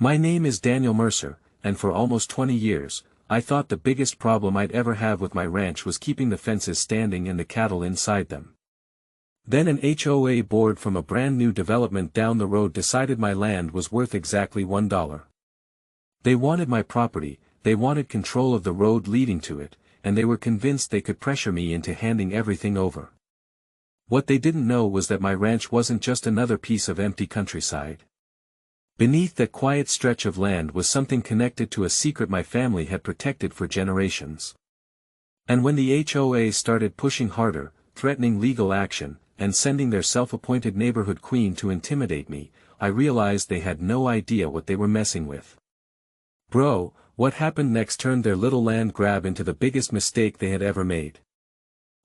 My name is Daniel Mercer, and for almost 20 years, I thought the biggest problem I'd ever have with my ranch was keeping the fences standing and the cattle inside them. Then an HOA board from a brand new development down the road decided my land was worth exactly $1. They wanted my property, they wanted control of the road leading to it, and they were convinced they could pressure me into handing everything over. What they didn't know was that my ranch wasn't just another piece of empty countryside. Beneath that quiet stretch of land was something connected to a secret my family had protected for generations. And when the HOA started pushing harder, threatening legal action, and sending their self-appointed neighborhood queen to intimidate me, I realized they had no idea what they were messing with. Bro, what happened next turned their little land grab into the biggest mistake they had ever made.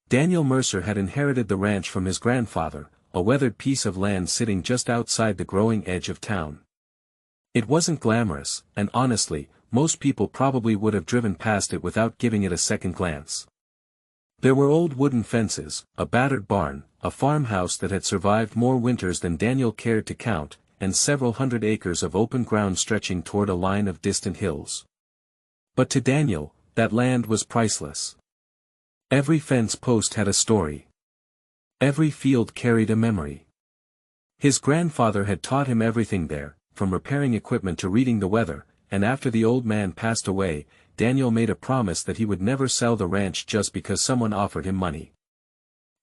Daniel Mercer had inherited the ranch from his grandfather, a weathered piece of land sitting just outside the growing edge of town. It wasn't glamorous, and honestly, most people probably would have driven past it without giving it a second glance. There were old wooden fences, a battered barn, a farmhouse that had survived more winters than Daniel cared to count, and several hundred acres of open ground stretching toward a line of distant hills. But to Daniel, that land was priceless. Every fence post had a story. Every field carried a memory. His grandfather had taught him everything there, from repairing equipment to reading the weather, and after the old man passed away, Daniel made a promise that he would never sell the ranch just because someone offered him money.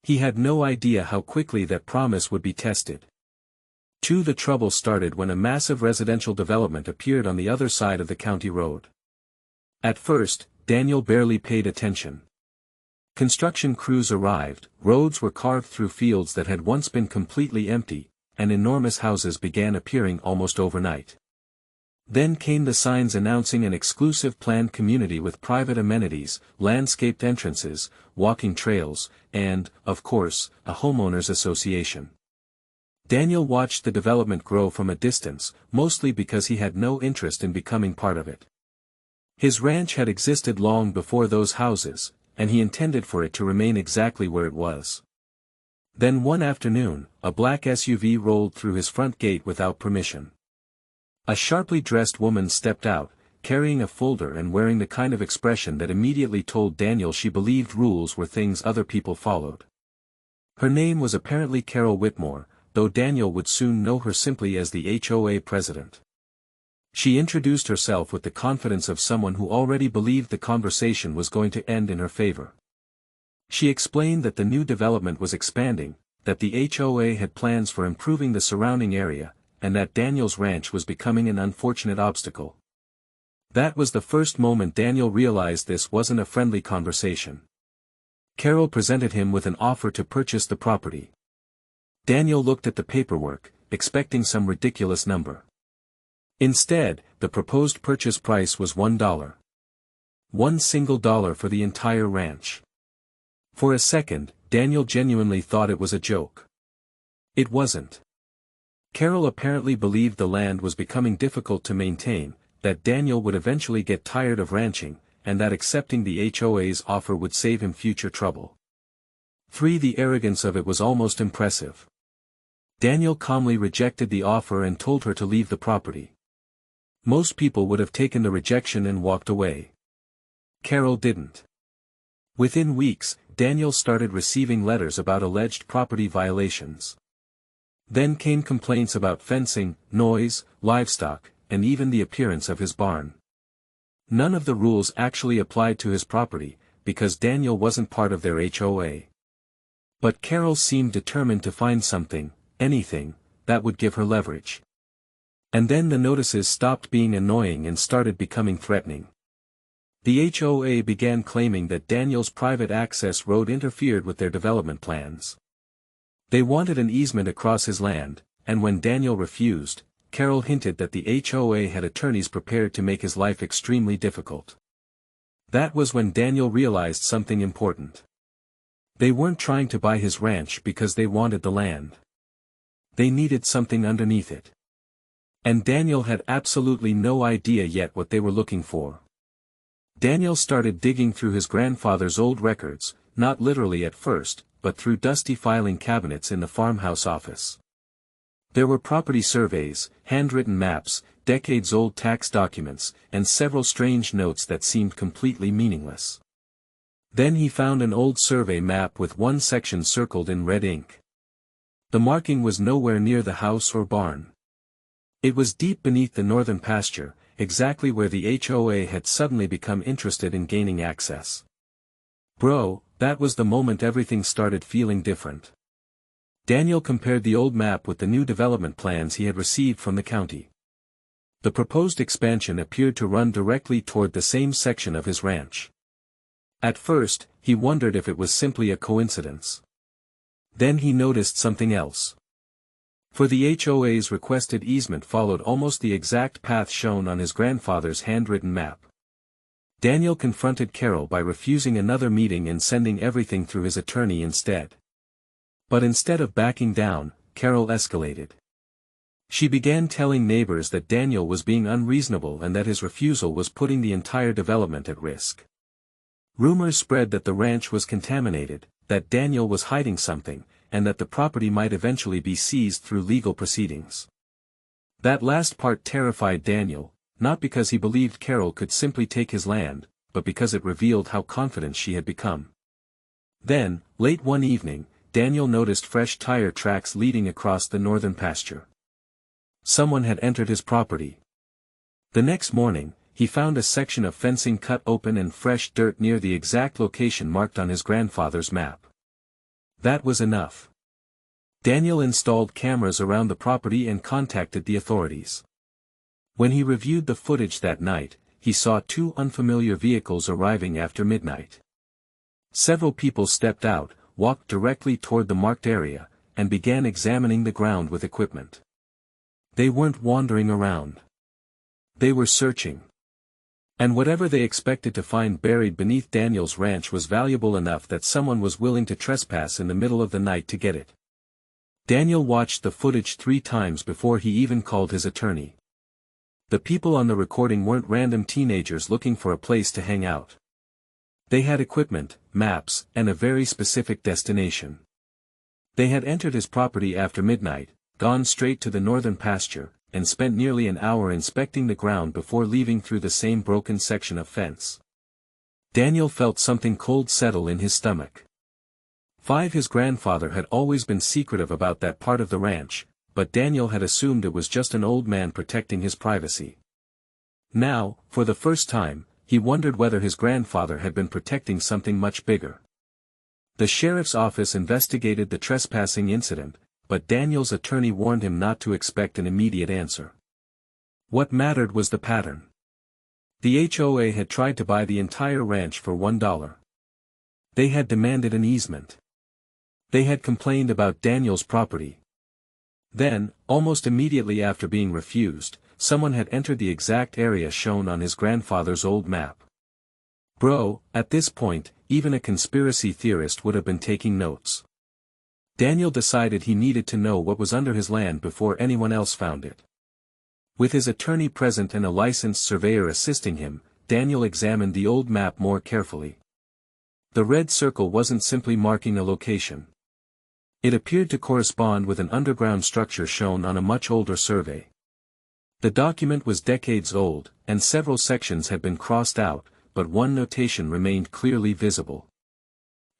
He had no idea how quickly that promise would be tested. The trouble started when a massive residential development appeared on the other side of the county road. At first, Daniel barely paid attention. Construction crews arrived, roads were carved through fields that had once been completely empty, and enormous houses began appearing almost overnight. Then came the signs announcing an exclusive planned community with private amenities, landscaped entrances, walking trails, and, of course, a homeowners association. Daniel watched the development grow from a distance, mostly because he had no interest in becoming part of it. His ranch had existed long before those houses, and he intended for it to remain exactly where it was. Then one afternoon, a black SUV rolled through his front gate without permission. A sharply dressed woman stepped out, carrying a folder and wearing the kind of expression that immediately told Daniel she believed rules were things other people followed. Her name was apparently Carol Whitmore, though Daniel would soon know her simply as the HOA president. She introduced herself with the confidence of someone who already believed the conversation was going to end in her favor. She explained that the new development was expanding, that the HOA had plans for improving the surrounding area, and that Daniel's ranch was becoming an unfortunate obstacle. That was the first moment Daniel realized this wasn't a friendly conversation. Carol presented him with an offer to purchase the property. Daniel looked at the paperwork, expecting some ridiculous number. Instead, the proposed purchase price was $1. $1 single for the entire ranch. For a second, Daniel genuinely thought it was a joke. It wasn't. Carol apparently believed the land was becoming difficult to maintain, that Daniel would eventually get tired of ranching, and that accepting the HOA's offer would save him future trouble. The arrogance of it was almost impressive. Daniel calmly rejected the offer and told her to leave the property. Most people would have taken the rejection and walked away. Carol didn't. Within weeks, Daniel started receiving letters about alleged property violations. Then came complaints about fencing, noise, livestock, and even the appearance of his barn. None of the rules actually applied to his property, because Daniel wasn't part of their HOA. But Carol seemed determined to find something, anything, that would give her leverage. And then the notices stopped being annoying and started becoming threatening. The HOA began claiming that Daniel's private access road interfered with their development plans. They wanted an easement across his land, and when Daniel refused, Carol hinted that the HOA had attorneys prepared to make his life extremely difficult. That was when Daniel realized something important. They weren't trying to buy his ranch because they wanted the land. They needed something underneath it. And Daniel had absolutely no idea yet what they were looking for. Daniel started digging through his grandfather's old records, not literally at first, but through dusty filing cabinets in the farmhouse office. There were property surveys, handwritten maps, decades-old tax documents, and several strange notes that seemed completely meaningless. Then he found an old survey map with one section circled in red ink. The marking was nowhere near the house or barn. It was deep beneath the northern pasture, exactly where the HOA had suddenly become interested in gaining access. Bro, that was the moment everything started feeling different. Daniel compared the old map with the new development plans he had received from the county. The proposed expansion appeared to run directly toward the same section of his ranch. At first, he wondered if it was simply a coincidence. Then he noticed something else. For the HOA's requested easement followed almost the exact path shown on his grandfather's handwritten map. Daniel confronted Carol by refusing another meeting and sending everything through his attorney instead. But instead of backing down, Carol escalated. She began telling neighbors that Daniel was being unreasonable and that his refusal was putting the entire development at risk. Rumors spread that the ranch was contaminated, that Daniel was hiding something, and that the property might eventually be seized through legal proceedings. That last part terrified Daniel, not because he believed Carol could simply take his land, but because it revealed how confident she had become. Then, late one evening, Daniel noticed fresh tire tracks leading across the northern pasture. Someone had entered his property. The next morning, he found a section of fencing cut open and fresh dirt near the exact location marked on his grandfather's map. That was enough. Daniel installed cameras around the property and contacted the authorities. When he reviewed the footage that night, he saw two unfamiliar vehicles arriving after midnight. Several people stepped out, walked directly toward the marked area, and began examining the ground with equipment. They weren't wandering around. They were searching. And whatever they expected to find buried beneath Daniel's ranch was valuable enough that someone was willing to trespass in the middle of the night to get it. Daniel watched the footage 3 times before he even called his attorney. The people on the recording weren't random teenagers looking for a place to hang out. They had equipment, maps, and a very specific destination. They had entered his property after midnight, gone straight to the northern pasture, and spent nearly an hour inspecting the ground before leaving through the same broken section of fence. Daniel felt something cold settle in his stomach. His grandfather had always been secretive about that part of the ranch, but Daniel had assumed it was just an old man protecting his privacy. Now, for the first time, he wondered whether his grandfather had been protecting something much bigger. The sheriff's office investigated the trespassing incident, but Daniel's attorney warned him not to expect an immediate answer. What mattered was the pattern. The HOA had tried to buy the entire ranch for $1. They had demanded an easement. They had complained about Daniel's property. Then, almost immediately after being refused, someone had entered the exact area shown on his grandfather's old map. Bro, at this point, even a conspiracy theorist would have been taking notes. Daniel decided he needed to know what was under his land before anyone else found it. With his attorney present and a licensed surveyor assisting him, Daniel examined the old map more carefully. The red circle wasn't simply marking a location. It appeared to correspond with an underground structure shown on a much older survey. The document was decades old, and several sections had been crossed out, but one notation remained clearly visible.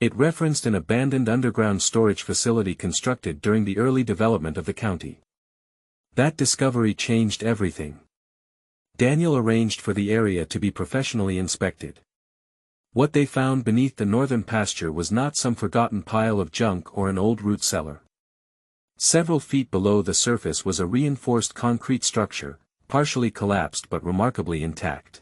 It referenced an abandoned underground storage facility constructed during the early development of the county. That discovery changed everything. Daniel arranged for the area to be professionally inspected. What they found beneath the northern pasture was not some forgotten pile of junk or an old root cellar. Several feet below the surface was a reinforced concrete structure, partially collapsed but remarkably intact.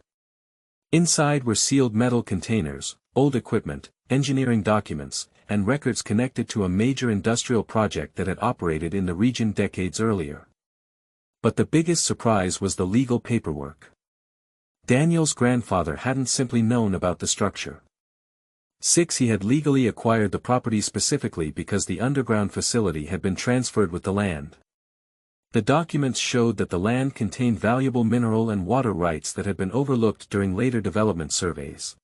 Inside were sealed metal containers, old equipment, engineering documents, and records connected to a major industrial project that had operated in the region decades earlier. But the biggest surprise was the legal paperwork. Daniel's grandfather hadn't simply known about the structure. He had legally acquired the property specifically because the underground facility had been transferred with the land. The documents showed that the land contained valuable mineral and water rights that had been overlooked during later development surveys.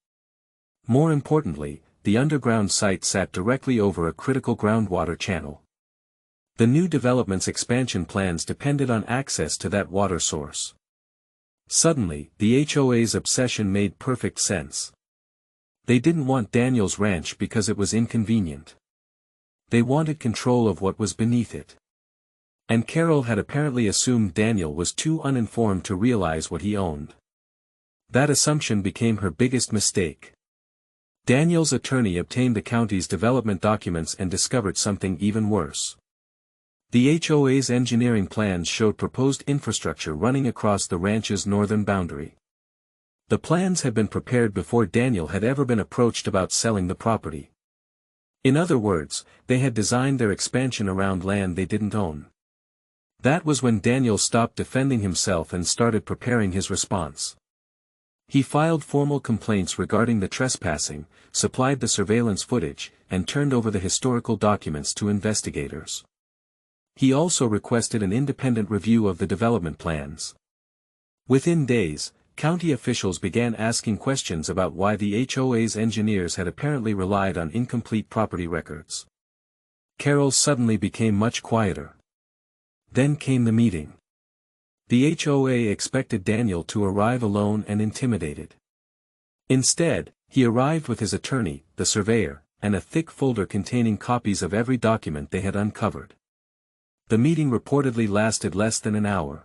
More importantly, the underground site sat directly over a critical groundwater channel. The new development's expansion plans depended on access to that water source. Suddenly, the HOA's obsession made perfect sense. They didn't want Daniel's ranch because it was inconvenient. They wanted control of what was beneath it. And Carol had apparently assumed Daniel was too uninformed to realize what he owned. That assumption became her biggest mistake. Daniel's attorney obtained the county's development documents and discovered something even worse. The HOA's engineering plans showed proposed infrastructure running across the ranch's northern boundary. The plans had been prepared before Daniel had ever been approached about selling the property. In other words, they had designed their expansion around land they didn't own. That was when Daniel stopped defending himself and started preparing his response. He filed formal complaints regarding the trespassing, supplied the surveillance footage, and turned over the historical documents to investigators. He also requested an independent review of the development plans. Within days, county officials began asking questions about why the HOA's engineers had apparently relied on incomplete property records. Carol suddenly became much quieter. Then came the meeting. The HOA expected Daniel to arrive alone and intimidated. Instead, he arrived with his attorney, the surveyor, and a thick folder containing copies of every document they had uncovered. The meeting reportedly lasted less than an hour.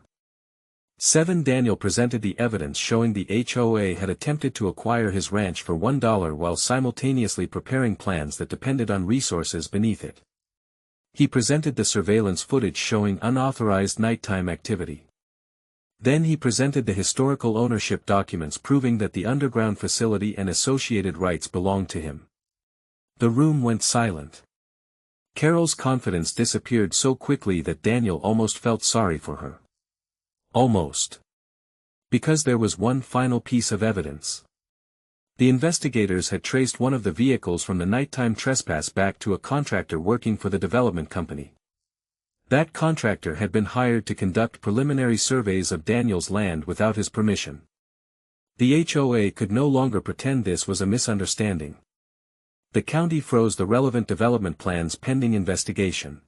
Daniel presented the evidence showing the HOA had attempted to acquire his ranch for $1 while simultaneously preparing plans that depended on resources beneath it. He presented the surveillance footage showing unauthorized nighttime activity. Then he presented the historical ownership documents proving that the underground facility and associated rights belonged to him. The room went silent. Carol's confidence disappeared so quickly that Daniel almost felt sorry for her. Almost. Because there was one final piece of evidence. The investigators had traced one of the vehicles from the nighttime trespass back to a contractor working for the development company. That contractor had been hired to conduct preliminary surveys of Daniel's land without his permission. The HOA could no longer pretend this was a misunderstanding. The county froze the relevant development plans pending investigation.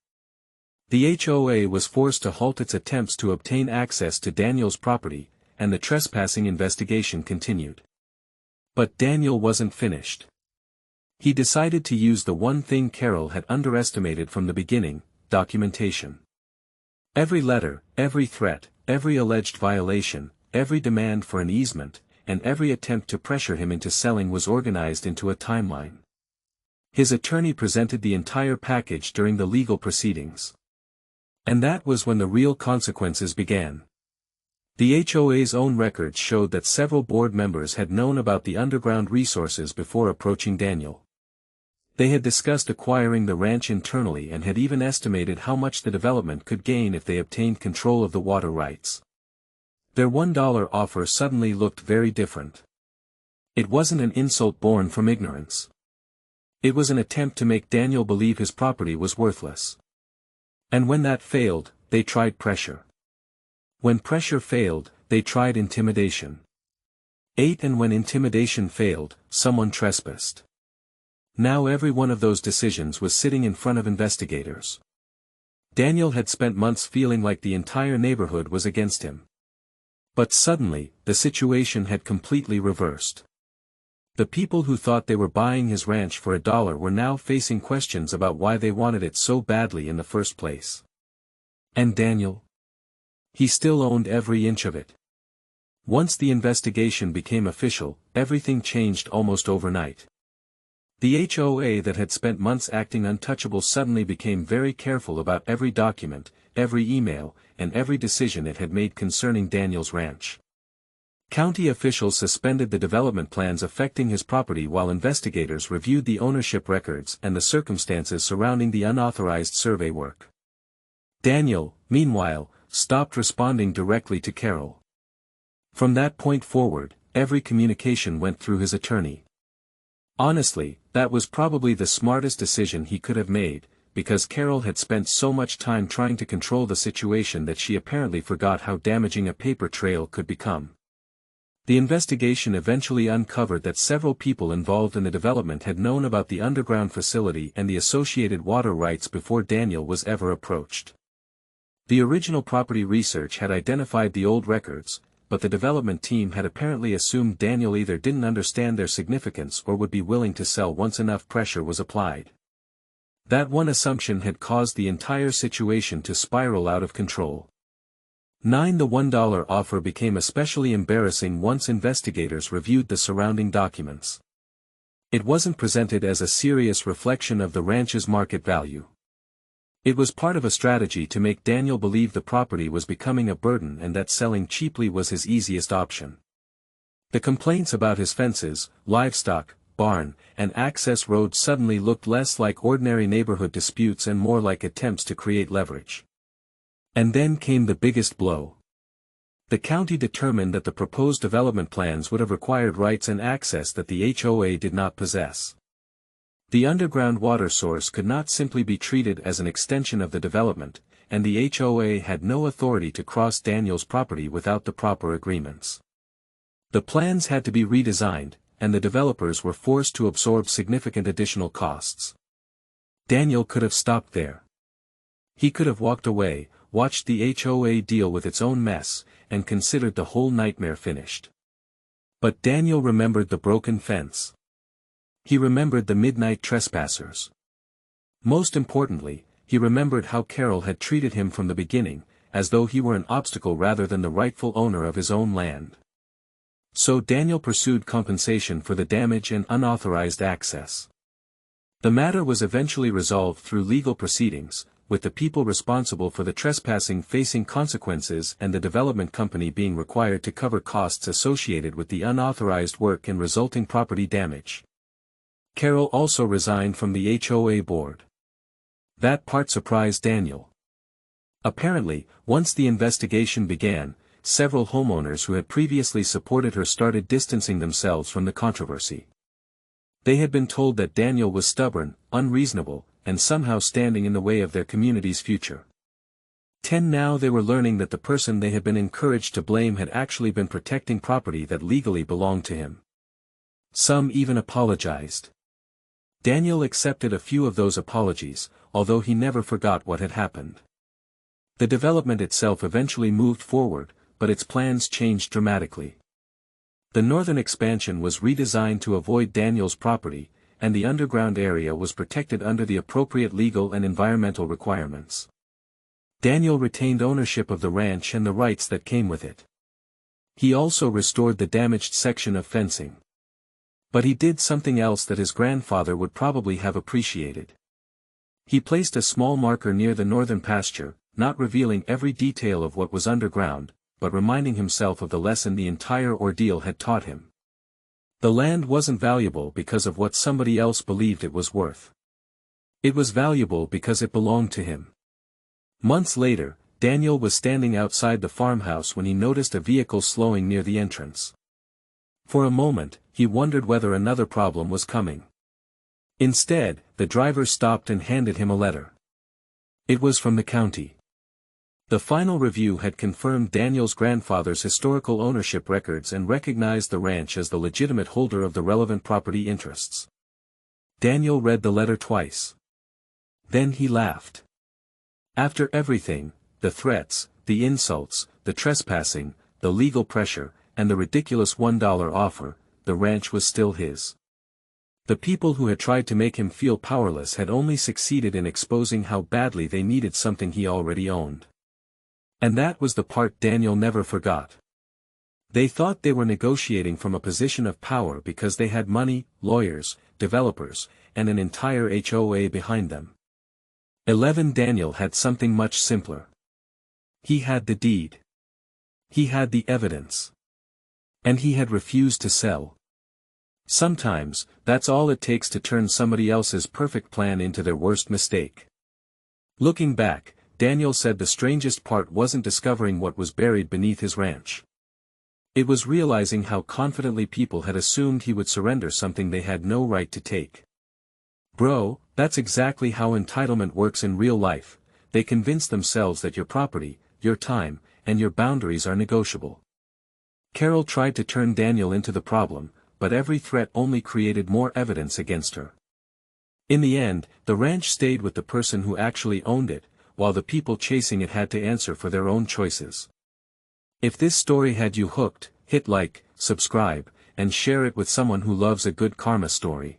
The HOA was forced to halt its attempts to obtain access to Daniel's property, and the trespassing investigation continued. But Daniel wasn't finished. He decided to use the one thing Carol had underestimated from the beginning: documentation. Every letter, every threat, every alleged violation, every demand for an easement, and every attempt to pressure him into selling was organized into a timeline. His attorney presented the entire package during the legal proceedings. And that was when the real consequences began. The HOA's own records showed that several board members had known about the underground resources before approaching Daniel. They had discussed acquiring the ranch internally and had even estimated how much the development could gain if they obtained control of the water rights. Their $1 offer suddenly looked very different. It wasn't an insult born from ignorance. It was an attempt to make Daniel believe his property was worthless. And when that failed, they tried pressure. When pressure failed, they tried intimidation. And when intimidation failed, someone trespassed. Now every one of those decisions was sitting in front of investigators. Daniel had spent months feeling like the entire neighborhood was against him. But suddenly, the situation had completely reversed. The people who thought they were buying his ranch for $1 were now facing questions about why they wanted it so badly in the first place. And Daniel? He still owned every inch of it. Once the investigation became official, everything changed almost overnight. The HOA that had spent months acting untouchable suddenly became very careful about every document, every email, and every decision it had made concerning Daniel's ranch. County officials suspended the development plans affecting his property while investigators reviewed the ownership records and the circumstances surrounding the unauthorized survey work. Daniel, meanwhile, stopped responding directly to Carol. From that point forward, every communication went through his attorney. Honestly, that was probably the smartest decision he could have made, because Carol had spent so much time trying to control the situation that she apparently forgot how damaging a paper trail could become. The investigation eventually uncovered that several people involved in the development had known about the underground facility and the associated water rights before Daniel was ever approached. The original property research had identified the old records, but the development team had apparently assumed Daniel either didn't understand their significance or would be willing to sell once enough pressure was applied. That one assumption had caused the entire situation to spiral out of control. The $1 offer became especially embarrassing once investigators reviewed the surrounding documents. It wasn't presented as a serious reflection of the ranch's market value. It was part of a strategy to make Daniel believe the property was becoming a burden and that selling cheaply was his easiest option. The complaints about his fences, livestock, barn, and access roads suddenly looked less like ordinary neighborhood disputes and more like attempts to create leverage. And then came the biggest blow. The county determined that the proposed development plans would have required rights and access that the HOA did not possess. The underground water source could not simply be treated as an extension of the development, and the HOA had no authority to cross Daniel's property without the proper agreements. The plans had to be redesigned, and the developers were forced to absorb significant additional costs. Daniel could have stopped there. He could have walked away, watched the HOA deal with its own mess, and considered the whole nightmare finished. But Daniel remembered the broken fence. He remembered the midnight trespassers. Most importantly, he remembered how Carol had treated him from the beginning, as though he were an obstacle rather than the rightful owner of his own land. So Daniel pursued compensation for the damage and unauthorized access. The matter was eventually resolved through legal proceedings, with the people responsible for the trespassing facing consequences and the development company being required to cover costs associated with the unauthorized work and resulting property damage. Carol also resigned from the HOA board. That part surprised Daniel. Apparently, once the investigation began, several homeowners who had previously supported her started distancing themselves from the controversy. They had been told that Daniel was stubborn, unreasonable, and somehow standing in the way of their community's future. Now they were learning that the person they had been encouraged to blame had actually been protecting property that legally belonged to him. Some even apologized. Daniel accepted a few of those apologies, although he never forgot what had happened. The development itself eventually moved forward, but its plans changed dramatically. The northern expansion was redesigned to avoid Daniel's property, and the underground area was protected under the appropriate legal and environmental requirements. Daniel retained ownership of the ranch and the rights that came with it. He also restored the damaged section of fencing. But he did something else that his grandfather would probably have appreciated. He placed a small marker near the northern pasture, not revealing every detail of what was underground, but reminding himself of the lesson the entire ordeal had taught him. The land wasn't valuable because of what somebody else believed it was worth. It was valuable because it belonged to him. Months later, Daniel was standing outside the farmhouse when he noticed a vehicle slowing near the entrance. For a moment, he wondered whether another problem was coming. Instead, the driver stopped and handed him a letter. It was from the county. The final review had confirmed Daniel's grandfather's historical ownership records and recognized the ranch as the legitimate holder of the relevant property interests. Daniel read the letter twice. Then he laughed. After everything, the threats, the insults, the trespassing, the legal pressure, and the ridiculous $1 offer, the ranch was still his. The people who had tried to make him feel powerless had only succeeded in exposing how badly they needed something he already owned. And that was the part Daniel never forgot. They thought they were negotiating from a position of power because they had money, lawyers, developers, and an entire HOA behind them. Daniel had something much simpler. He had the deed. He had the evidence. And he had refused to sell. Sometimes, that's all it takes to turn somebody else's perfect plan into their worst mistake. Looking back, Daniel said the strangest part wasn't discovering what was buried beneath his ranch. It was realizing how confidently people had assumed he would surrender something they had no right to take. Bro, that's exactly how entitlement works in real life. They convince themselves that your property, your time, and your boundaries are negotiable. Carol tried to turn Daniel into the problem, but every threat only created more evidence against her. In the end, the ranch stayed with the person who actually owned it, while the people chasing it had to answer for their own choices. If this story had you hooked, hit like, subscribe, and share it with someone who loves a good karma story.